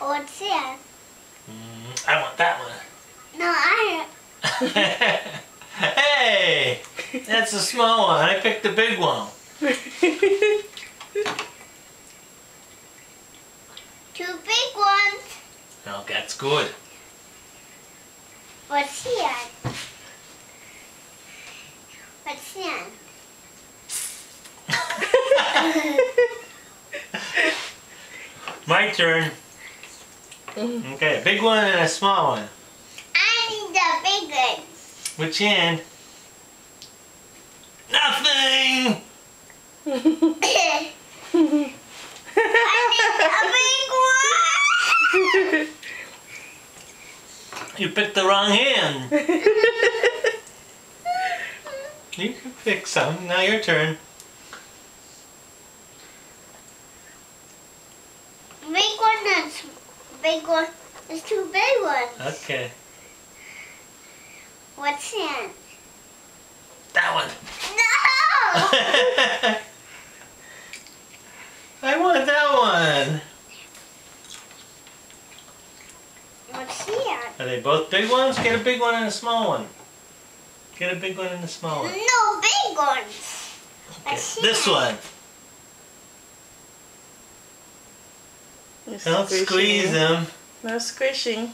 What's that? I want that one. No, I. Hey! That's a small one. I picked the big one. Two big ones. No, that's good. What's that? What's that? My turn. Okay, a big one and a small one. I need the big one. Which hand? Nothing! I need the big one. You picked the wrong hand. You can pick some. Now your turn. Big one and big one. There's two big ones. Okay. What's that? That one. No! I want that one. What's that? Are they both big ones? Get a big one and a small one. Get a big one and a small one. No big ones. Okay. This one. Don't squeeze them. No squishing.